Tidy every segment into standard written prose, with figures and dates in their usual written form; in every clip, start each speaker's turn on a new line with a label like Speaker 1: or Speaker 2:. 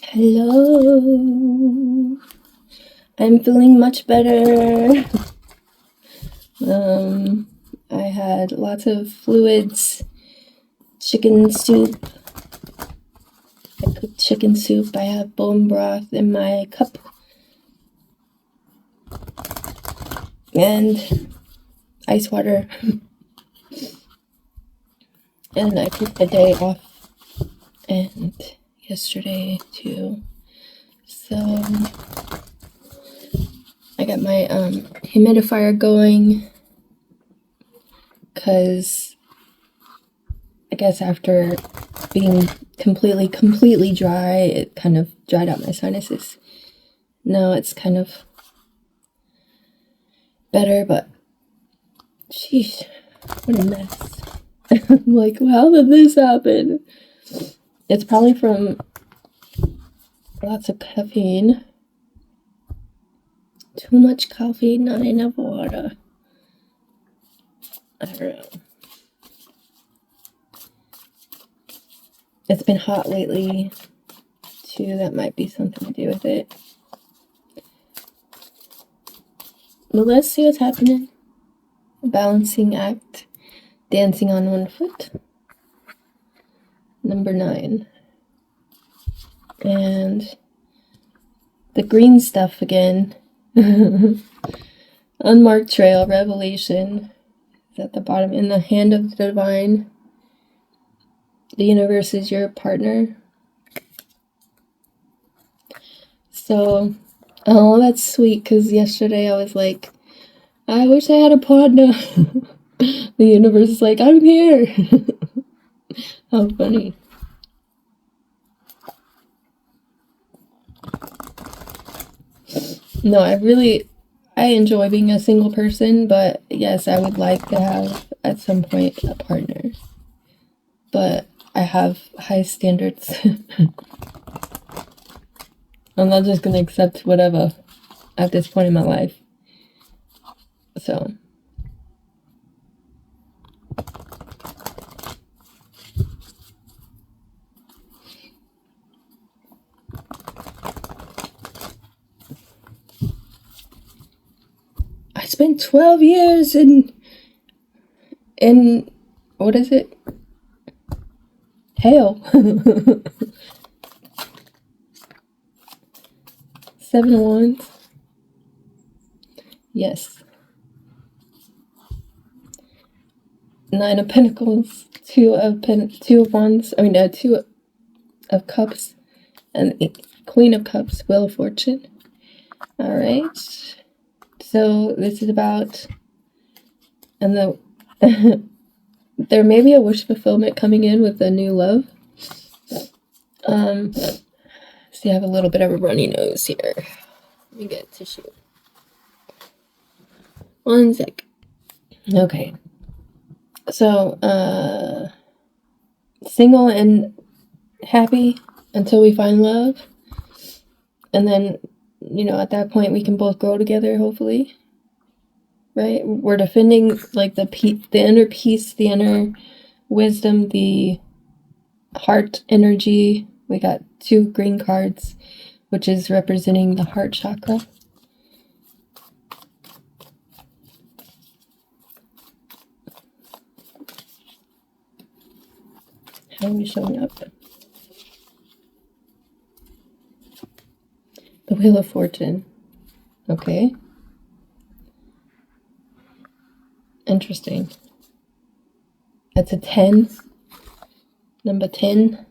Speaker 1: Hello. I'm feeling much better. I had lots of fluids, chicken soup. I cooked chicken soup. I have bone broth in my cup. And ice water. And I took the day off. And yesterday too. So I got my humidifier going because I guess after being completely dry, it kind of dried out my sinuses. Now it's kind of better, but sheesh, what a mess. I'm like, how did this happen? It's probably from lots of caffeine. Too much coffee, not enough water. I don't know. It's been hot lately, too. That might be something to do with it. But let's see what's happening. Balancing act. Dancing on one foot. Number 9. And the green stuff again. Unmarked trail, revelation. Is at the bottom. In the hand of the divine. The universe is your partner. So, oh, that's sweet, because yesterday I was like, I wish I had a partner. The universe is like, I'm here. How funny. No, I enjoy being a single person, but yes, I would like to have at some point a partner. But I have high standards. I'm not just gonna accept whatever at this point in my life. So. I spent 12 years in what is it? Hell. 7 of Wands. Yes. 9 of Pentacles. 2 of Wands. 2 of Cups. And Queen of Cups. Wheel of Fortune. All right. So this is about, and there may be a wish fulfillment coming in with a new love. See, I have a little bit of a runny nose here. Let me get tissue. One sec. Okay. So, single and happy until we find love. And then, at that point we can both grow together, hopefully. Right? We're defending like the inner peace, the inner wisdom, the heart energy. We got 2 green cards, which is representing the heart chakra. How are we showing up? The Wheel of Fortune. Okay. Interesting. That's a 10. Number 10.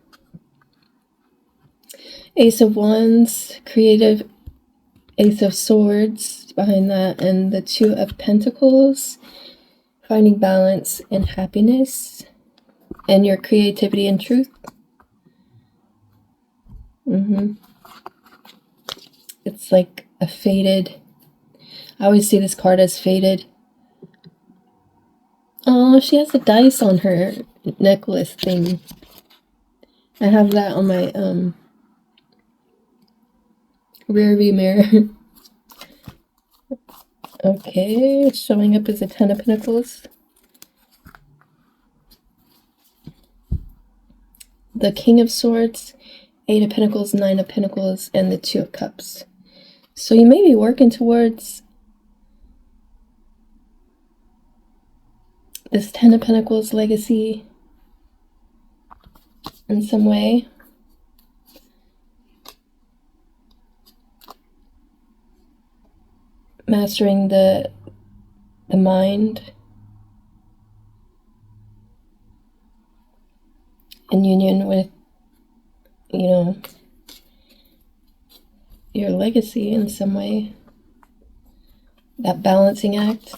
Speaker 1: Ace of Wands, creative. Ace of Swords behind that, and the 2 of Pentacles, finding balance and happiness, and your creativity and truth. It's like a faded. I always see this card as faded. Oh, she has a dice on her necklace thing. I have that on my rear view mirror. Okay, showing up as a 10 of Pentacles. The King of Swords Eight of Pentacles, Nine of Pentacles, and the Two of Cups. So you may be working towards this Ten of Pentacles legacy in some way. Mastering the mind in union with, you know, your legacy in some way. That balancing act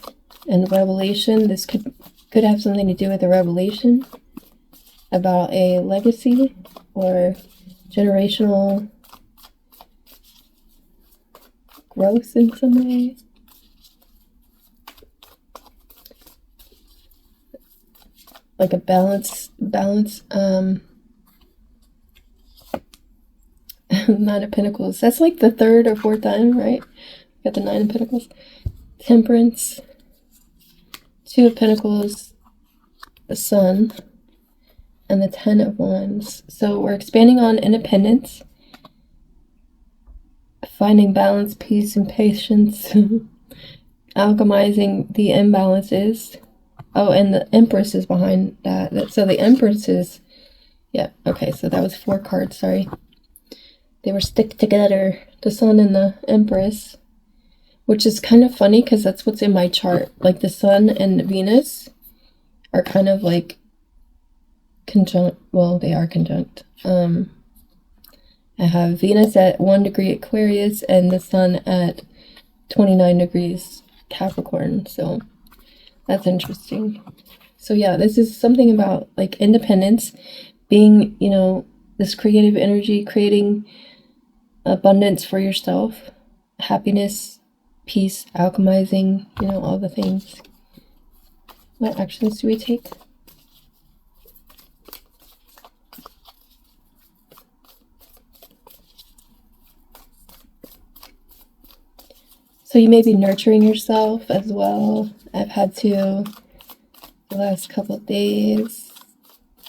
Speaker 1: and revelation. This could have something to do with a revelation about a legacy or generational growth in some way. Like a balance, Nine of Pentacles. That's like the third or fourth time, right? Got the Nine of Pentacles. Temperance. Two of Pentacles. The Sun. And the Ten of Wands. So we're expanding on independence. Finding balance, peace, and patience. Alchemizing the imbalances. Oh, and the Empress is behind that. So the Empress is... Yeah, okay, so that was 4 cards, sorry. They were stick together, the Sun and the Empress. Which is kind of funny, because that's what's in my chart. Like, the Sun and Venus are kind of like... conjunct. Well, they are conjunct. I have Venus at 1 degree Aquarius and the Sun at 29 degrees Capricorn. So that's interesting. So yeah, this is something about like independence, being, you know, this creative energy, creating abundance for yourself, happiness, peace, alchemizing, you know, all the things. What actions do we take? So you may be nurturing yourself as well. I've had to, the last couple of days,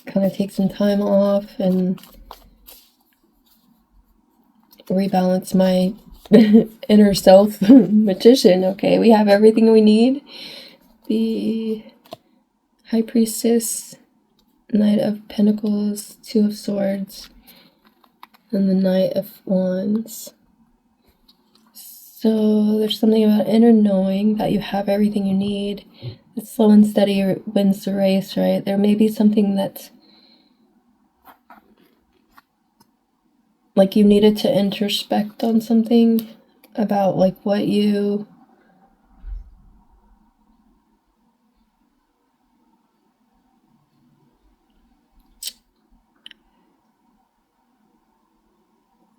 Speaker 1: kind of take some time off and rebalance my inner self. Magician, okay, we have everything we need. The High Priestess, Knight of Pentacles, Two of Swords, and the Knight of Wands. So there's something about inner knowing that you have everything you need. It's slow and steady wins the race, right? There may be something that, like, you needed to introspect on something about, like, what you...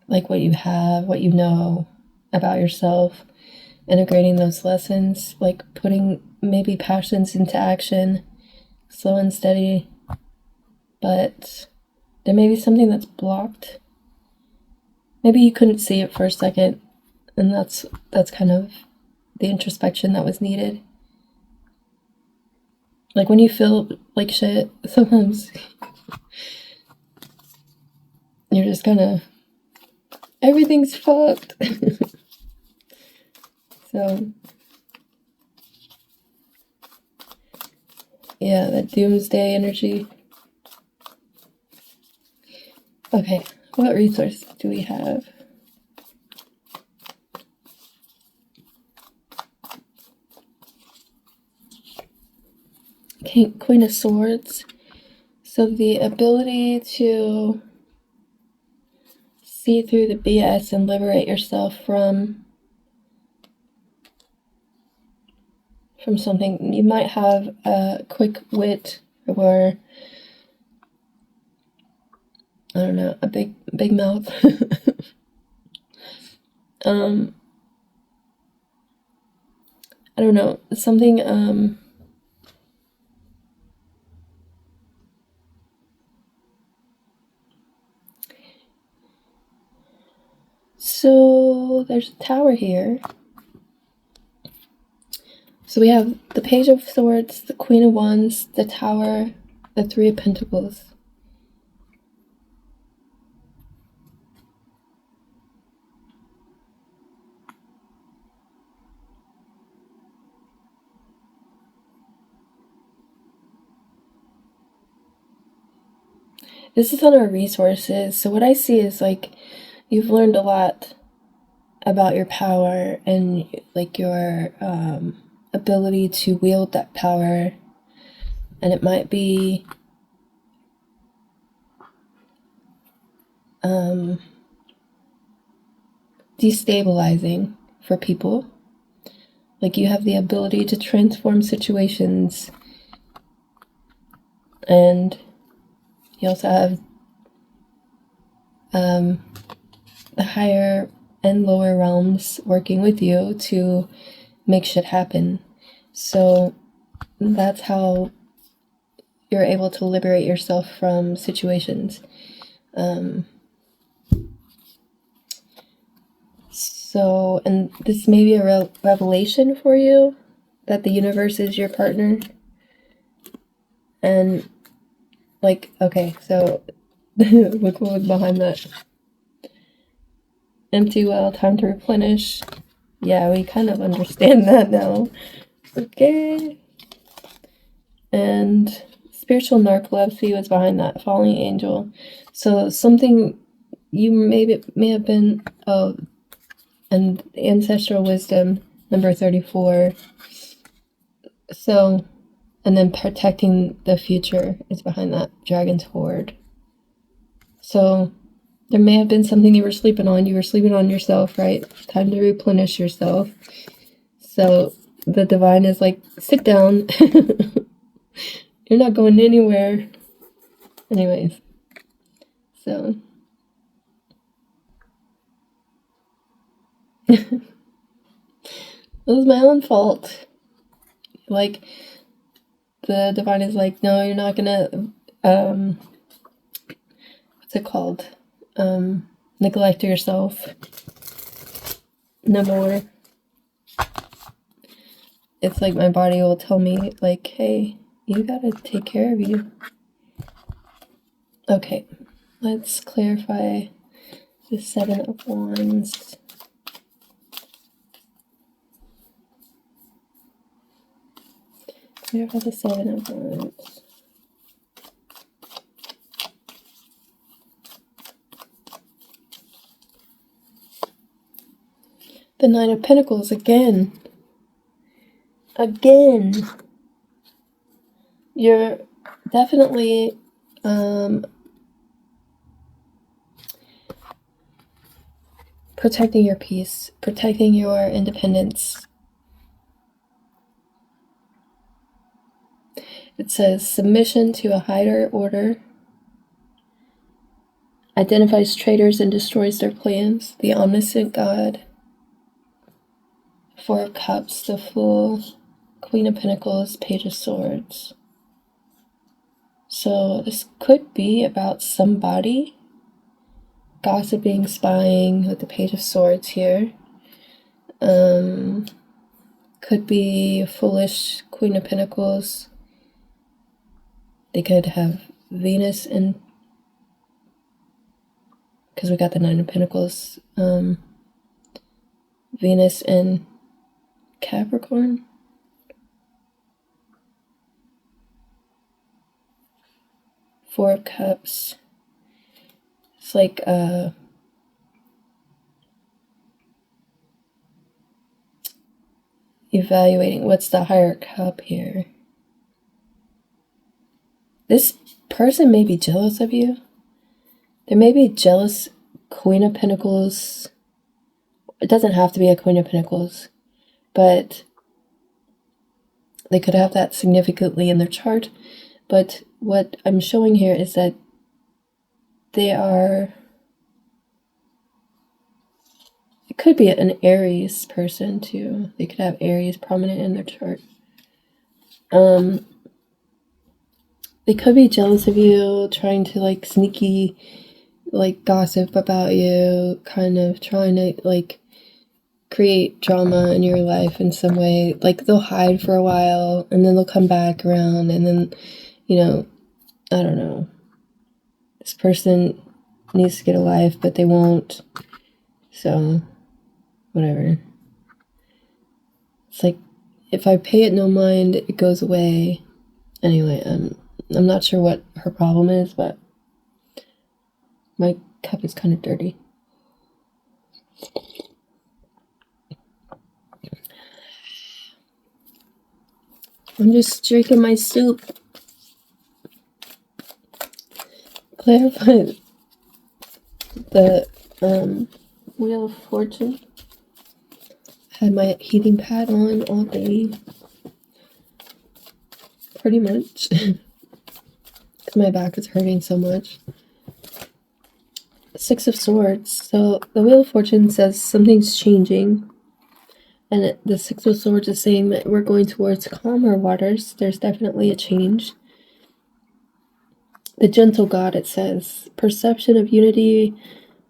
Speaker 1: like, what you have, what you know about yourself, integrating those lessons, like putting maybe passions into action, slow and steady, but there may be something that's blocked. Maybe you couldn't see it for a second, and that's kind of the introspection that was needed. Like when you feel like shit, sometimes you're just kind of, everything's fucked. So, yeah, that doomsday energy. Okay, what resource do we have? Okay, Queen of Swords. So the ability to see through the BS and liberate yourself from something. You might have a quick wit, or I don't know, a big mouth. I don't know, something so there's a tower here. So we have the Page of Swords, the Queen of Wands, the Tower, the Three of Pentacles. This is on our resources. So what I see is like you've learned a lot about your power and like your ability to wield that power, and it might be destabilizing for people. Like you have the ability to transform situations, and you also have the higher and lower realms working with you to make shit happen. So that's how you're able to liberate yourself from situations. So, and this may be a revelation for you that the universe is your partner. And, like, okay, so look what was behind that. Empty well, time to replenish. Yeah, we kind of understand that now. Okay. And spiritual narcolepsy was behind that. Falling angel. So something you may have been... Oh, and ancestral wisdom, number 34. So, and then protecting the future is behind that. Dragon's Horde. So, there may have been something you were sleeping on. You were sleeping on yourself, right? Time to replenish yourself. So, the divine is like, sit down. You're not going anywhere. Anyways. So. It was my own fault. Like, the divine is like, no, you're not gonna, what's it called? Neglect yourself. No more. It's like my body will tell me, like, hey, you gotta take care of you. Okay, let's clarify the 7 of Wands. Clarify the 7 of Wands. The 9 of Pentacles again. Again. You're definitely protecting your peace, protecting your independence. It says submission to a higher order, identifies traitors and destroys their plans, the omniscient God. 4 of Cups, the Fool, Queen of Pentacles, Page of Swords. So this could be about somebody gossiping, spying with the Page of Swords here. Could be a foolish Queen of Pentacles. They could have Venus in, because we got the 9 of Pentacles, Venus in Capricorn. Four of Cups. It's like evaluating what's the higher cup here. This person may be jealous of you. There may be a jealous Queen of Pentacles. It doesn't have to be a Queen of Pentacles, but they could have that significantly in their chart. But what I'm showing here is that they are... It could be an Aries person too. They could have Aries prominent in their chart. They could be jealous of you, trying to like sneaky like gossip about you, kind of trying to like create drama in your life in some way. Like they'll hide for a while and then they'll come back around, and then, you know, I don't know. This person needs to get a life, but they won't. So, whatever. It's like, if I pay it no mind, it goes away. Anyway, I'm not sure what her problem is, but My cup is kind of dirty. I'm just drinking my soup. Clarify the Wheel of Fortune. Had my heating pad on all day. Pretty much. My back is hurting so much. Six of Swords. So the Wheel of Fortune says something's changing. And the Six of Swords is saying that we're going towards calmer waters. There's definitely a change. The Gentle God, it says, perception of unity,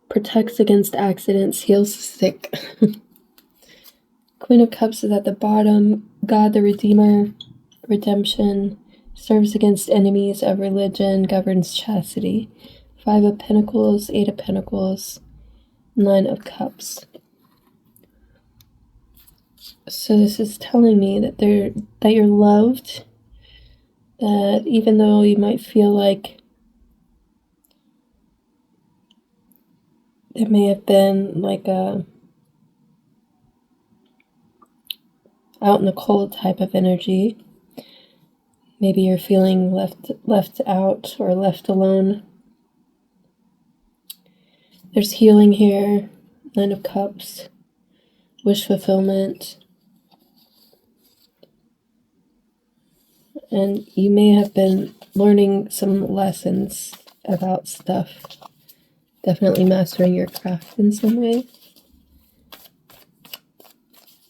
Speaker 1: protects against accidents, heals the sick. Queen of Cups is at the bottom. God the Redeemer, redemption, serves against enemies of religion, governs chastity. Five of Pentacles, Eight of Pentacles, Nine of Cups. So this is telling me that you're loved, that even though you might feel like there may have been like a out in the cold type of energy, maybe you're feeling left out or left alone. There's healing here. Nine of Cups, wish fulfillment. And you may have been learning some lessons about stuff. Definitely mastering your craft in some way.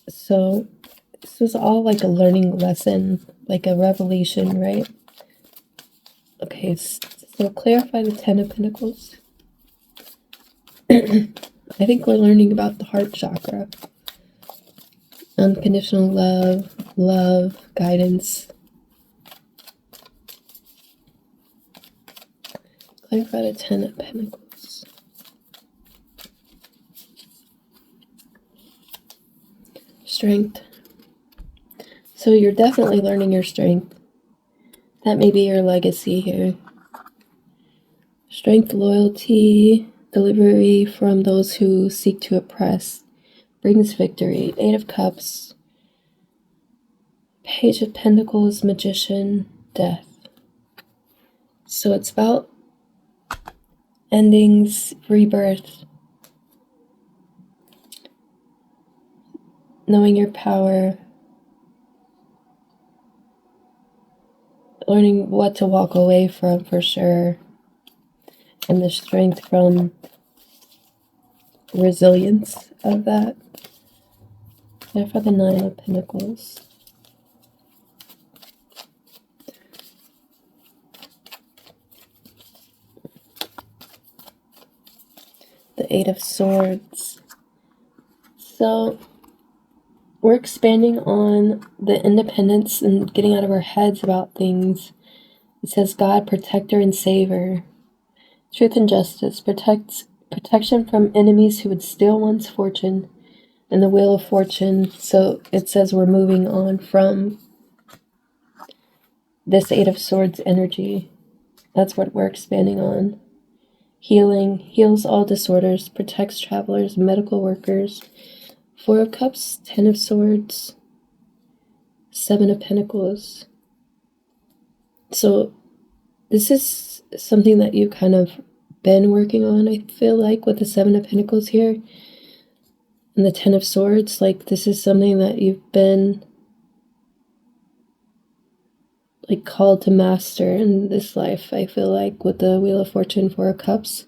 Speaker 1: So this was all like a learning lesson, like a revelation, right? Okay, so clarify the Ten of Pentacles. I think we're learning about the heart chakra. Unconditional love, guidance. Clarify the Ten of Pentacles. Strength. So you're definitely learning your strength. That may be your legacy here. Strength, loyalty, delivery from those who seek to oppress, brings victory. Eight of Cups, Page of Pentacles, Magician, death. So it's about endings, rebirth, knowing your power, learning what to walk away from for sure, and the strength from resilience of that. There for the Nine of Pentacles. The Eight of Swords. So we're expanding on the independence and getting out of our heads about things. It says God, protector and saver. Truth and justice, protection from enemies who would steal one's fortune. And the Wheel of Fortune. So it says we're moving on from this Eight of Swords energy. That's what we're expanding on. Healing, heals all disorders, protects travelers, medical workers. Four of Cups, Ten of Swords, Seven of Pentacles. So this is something that you've kind of been working on, I feel like, with the Seven of Pentacles here. And the Ten of Swords, like this is something that you've been like called to master in this life, I feel like, with the Wheel of Fortune, Four of Cups.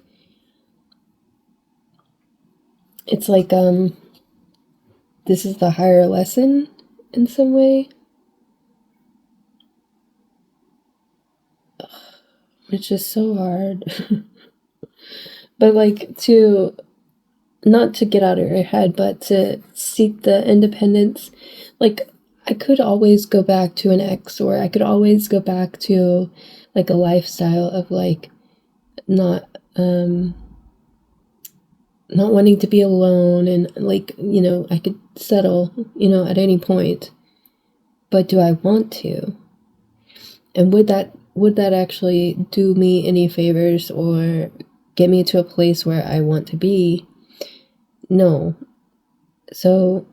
Speaker 1: It's like this is the higher lesson in some way. Which is so hard. But like to not to get out of your head, but to seek the independence. Like I could always go back to an ex, or I could always go back to like a lifestyle of like not wanting to be alone, and like, you know, I could settle, you know, at any point. But do I want to? And would that actually do me any favors, or get me to a place where I want to be. No. So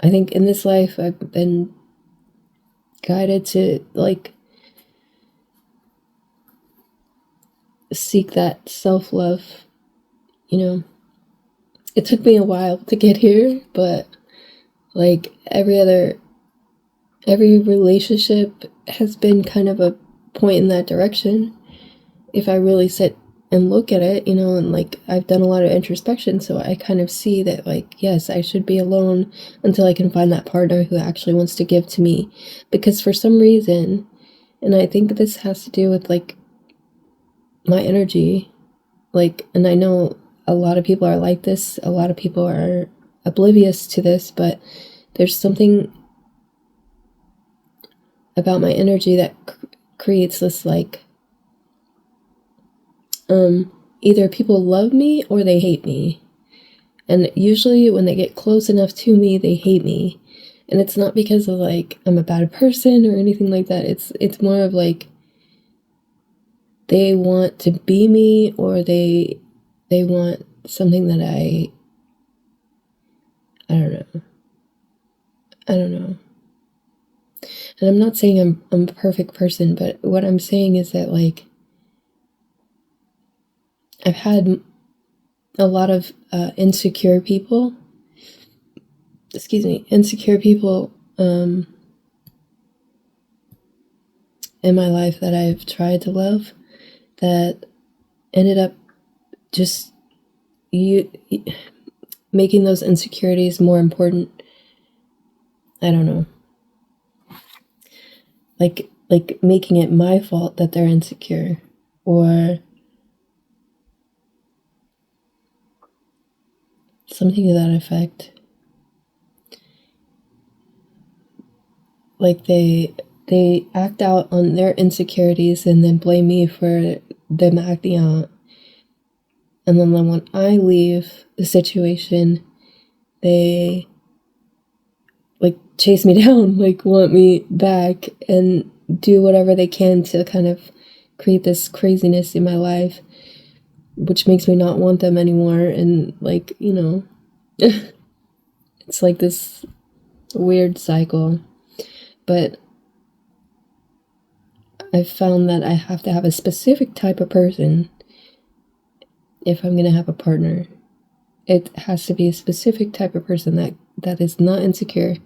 Speaker 1: I think in this life I've been guided to like seek that self-love. You know, it took me a while to get here, but like every relationship has been kind of a point in that direction. If I really sit and look at it, you know, and like I've done a lot of introspection, so I kind of see that like, yes, I should be alone until I can find that partner who actually wants to give to me. Because for some reason, and I think this has to do with like my energy, like, and I know a lot of people are like this, a lot of people are oblivious to this, but there's something about my energy that creates this like either people love me or they hate me. And usually when they get close enough to me, they hate me. And it's not because of like I'm a bad person or anything like that. It's more of like they want to be me, or they want something that I don't know. And I'm not saying I'm a perfect person, but what I'm saying is that like I've had a lot of insecure people in my life that I've tried to love, that ended up just making those insecurities more important. I don't know. Like making it my fault that they're insecure, or something to that effect. Like they act out on their insecurities and then blame me for them acting out. And then when I leave the situation, they like chase me down, like want me back and do whatever they can to kind of create this craziness in my life, which makes me not want them anymore. And like, you know, it's like this weird cycle. But I've found that I have to have a specific type of person if I'm gonna have a partner. It has to be a specific type of person that is not insecure,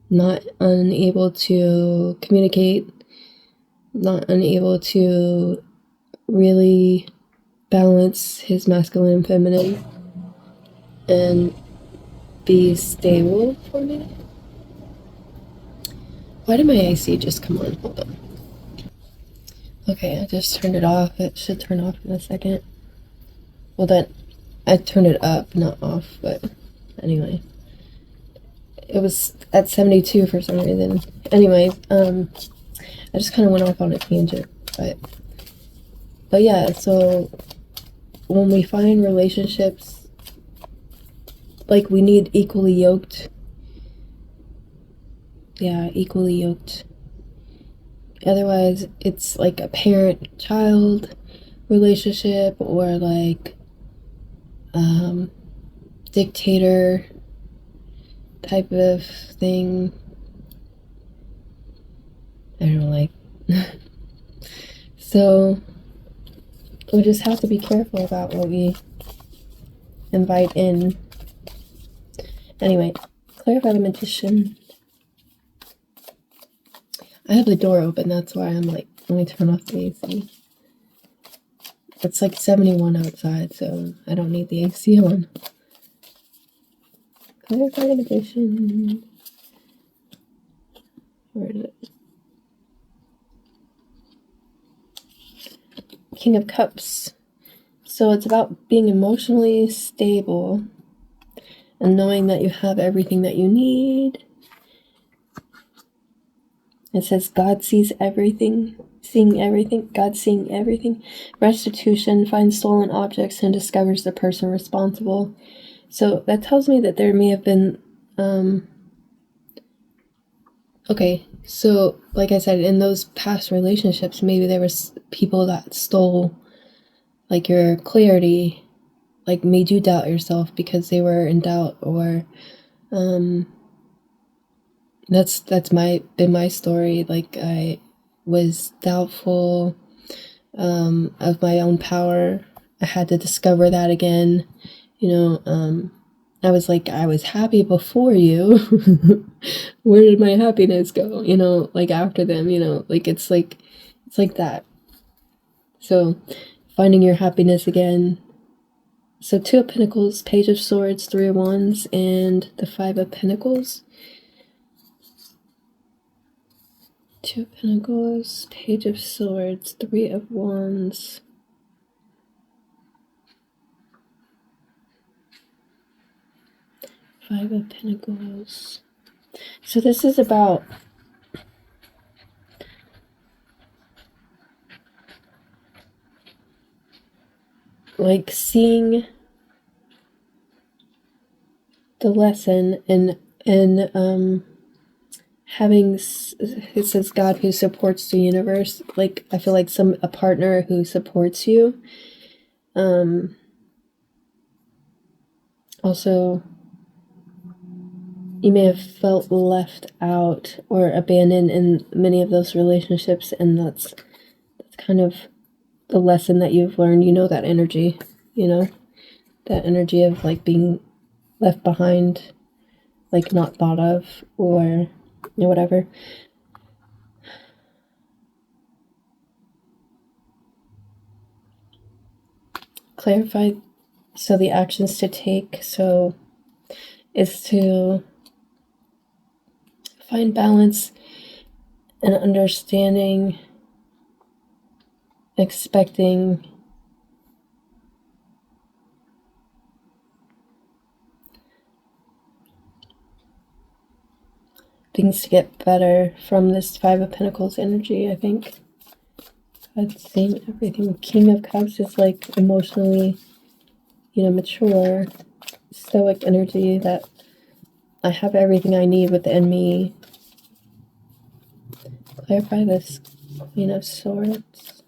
Speaker 1: not unable to communicate, not unable to really balance his masculine and feminine, and be stable for me. Why did my AC just come on? Hold on. Okay, I just turned it off. It should turn off in a second. Well, then I turned it up, not off, but anyway. It was at 72 for some reason. Anyway, I just kind of went off on a tangent, but yeah, so when we find relationships, like we need equally yoked. Yeah, equally yoked. Otherwise, it's like a parent-child relationship, or like dictator type of thing. I don't know, like so we just have to be careful about what we invite in. Anyway, clarify the magician. I have the door open, that's why I'm like, let me turn off the AC. It's like 71 outside, so I don't need the AC on. Clarify the magician. Where is it? King of Cups. So it's about being emotionally stable and knowing that you have everything that you need. It says God sees everything, seeing everything, God seeing everything. Restitution, finds stolen objects and discovers the person responsible. So that tells me that there may have been, okay, so like I said, in those past relationships, maybe there was people that stole like your clarity, like made you doubt yourself because they were in doubt, or that's been my story. Like I was doubtful of my own power. I had to discover that again. I was like, I was happy before you. Where did my happiness go? Like after them, like it's like that. So finding your happiness again. So 2 of Pentacles, Page of Swords, 3 of Wands, and the 5 of Pentacles. 2 of Pentacles, Page of Swords, 3 of Wands. Five of Pentacles. So this is about like seeing the lesson and having, it says God who supports the universe. Like I feel like a partner who supports you. Also, you may have felt left out or abandoned in many of those relationships, and that's kind of the lesson that you've learned. That energy, that energy of like being left behind, like not thought of, or whatever. Clarify. So the actions to take, so is to find balance and understanding, expecting things to get better from this 5 of Pentacles energy, I think. I've seen everything. King of Cups is like emotionally, mature, stoic energy, that I have everything I need within me. Clarify this Queen of Swords.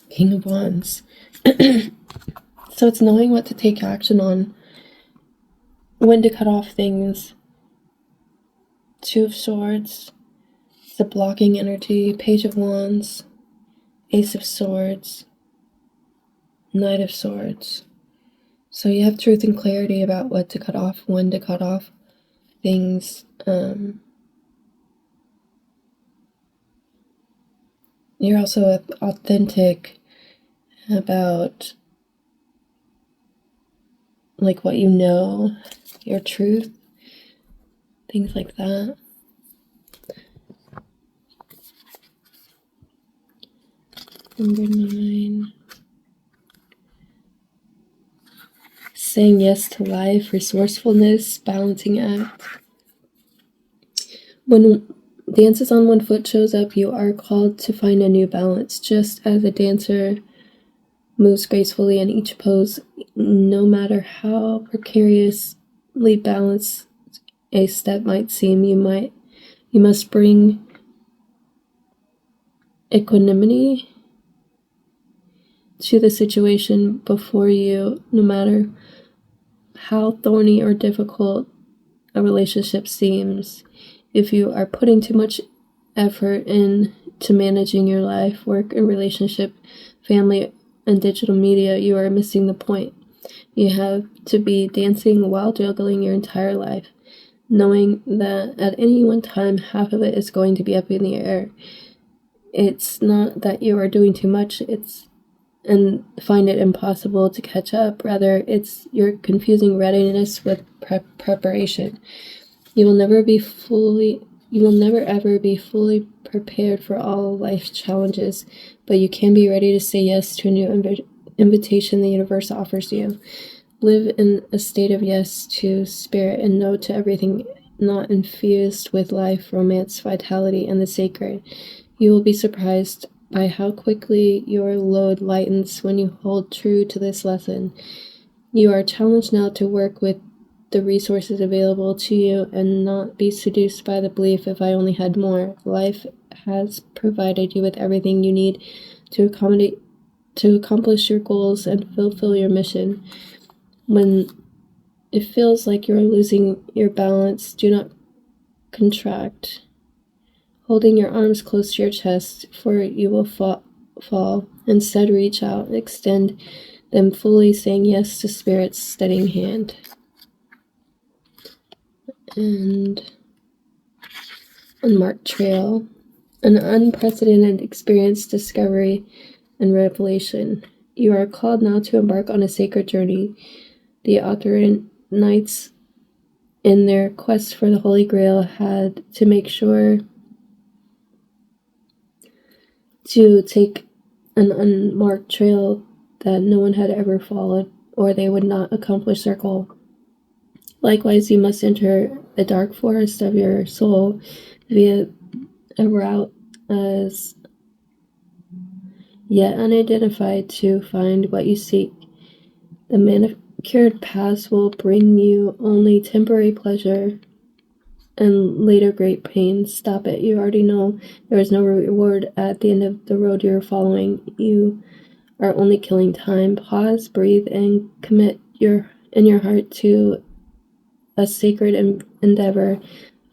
Speaker 1: King of Wands. So it's knowing what to take action on, when to cut off things. 2 of Swords. It's a blocking energy. Page of Wands. Ace of Swords. Knight of Swords. So you have truth and clarity about what to cut off, when to cut off things. You're also authentic about like what you know, your truth, things like that. Number 9. Saying yes to life, resourcefulness, balancing act. When dances on one foot shows up, you are called to find a new balance. Just as a dancer moves gracefully in each pose, no matter how precariously balanced a step might seem, you must bring equanimity to the situation before you, no matter how thorny or difficult a relationship seems. If you are putting too much effort into managing your life, work, and relationship, family, and digital media, you are missing the point. You have to be dancing while juggling your entire life, knowing that at any one time, half of it is going to be up in the air. It's not that you are doing too much, and find it impossible to catch up. Rather, it's your confusing readiness with preparation. You will never ever be fully prepared for all life's challenges, but you can be ready to say yes to a new invitation the universe offers you. Live in a state of yes to spirit and no to everything not infused with life, romance, vitality, and the sacred. You will be surprised by how quickly your load lightens when you hold true to this lesson. You are challenged now to work with the resources available to you and not be seduced by the belief, if I only had more. Life has provided you with everything you need to accomplish your goals and fulfill your mission. When it feels like you're losing your balance, do not contract, holding your arms close to your chest, for you will fall. Instead, reach out and extend them fully, saying yes to Spirit's steadying hand. And unmarked trail, an unprecedented experience, discovery, and revelation. You are called now to embark on a sacred journey. The Hekatean knights, in their quest for the Holy Grail, had to make sure to take an unmarked trail that no one had ever followed, or they would not accomplish their goal. Likewise, you must enter the dark forest of your soul via a route as yet unidentified to find what you seek. The manicured paths will bring you only temporary pleasure and later great pain. Stop it. You already know there is no reward at the end of the road you're following. You are only killing time. Pause, breathe, and commit in your heart to a sacred endeavor.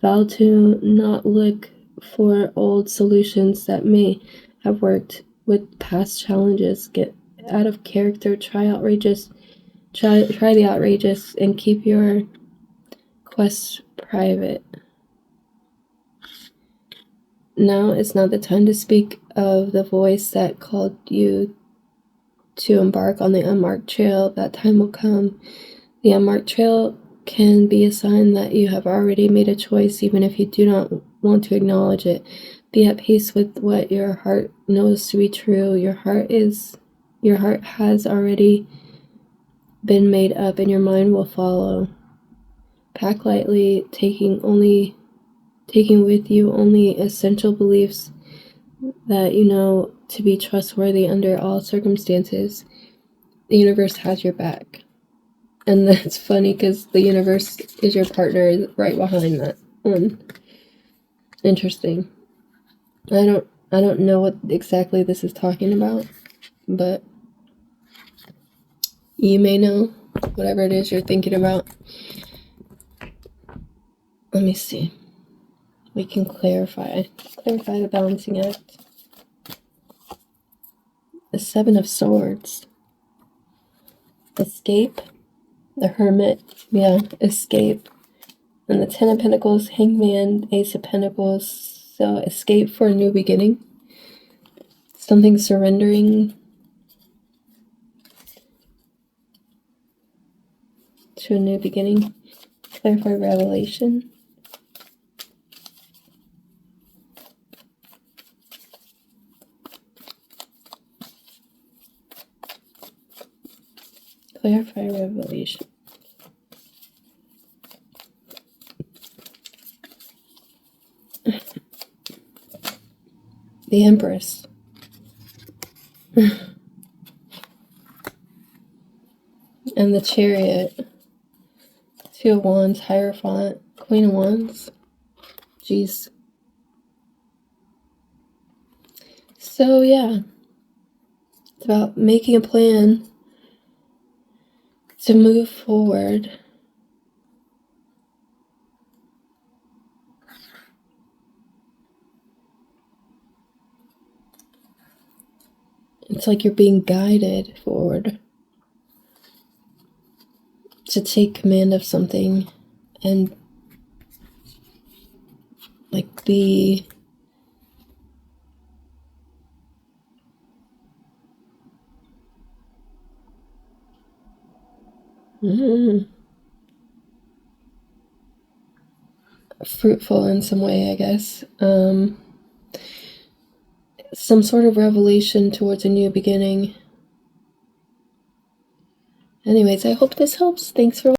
Speaker 1: Vow to not look for old solutions that may have worked with past challenges. Get out of character. Try the outrageous, and keep your quest private. Now is not the time to speak of the voice that called you to embark on the unmarked trail. That time will come. The unmarked trail can be a sign that you have already made a choice, even if you do not want to acknowledge it. Be at peace with what your heart knows to be true. Your heart has already been made up, and your mind will follow. Pack lightly, taking with you only essential beliefs that you know to be trustworthy under all circumstances. The universe has your back. And that's funny because the universe is your partner right behind that one. Interesting. I don't know what exactly this is talking about, but you may know whatever it is you're thinking about. Let me see. We can clarify the balancing act. The Seven of Swords. Escape. The Hermit. Yeah, escape. And the Ten of Pentacles, Hangman, Ace of Pentacles. So escape for a new beginning. Something surrendering to a new beginning. Clarify revelation. Clarify revelation. The Empress. And the Chariot. Two of Wands, Hierophant, Queen of Wands. Jeez. So yeah, it's about making a plan to move forward. It's like you're being guided forward to take command of something and like be fruitful in some way, I guess. Some sort of revelation towards a new beginning. Anyways, I hope this helps. Thanks for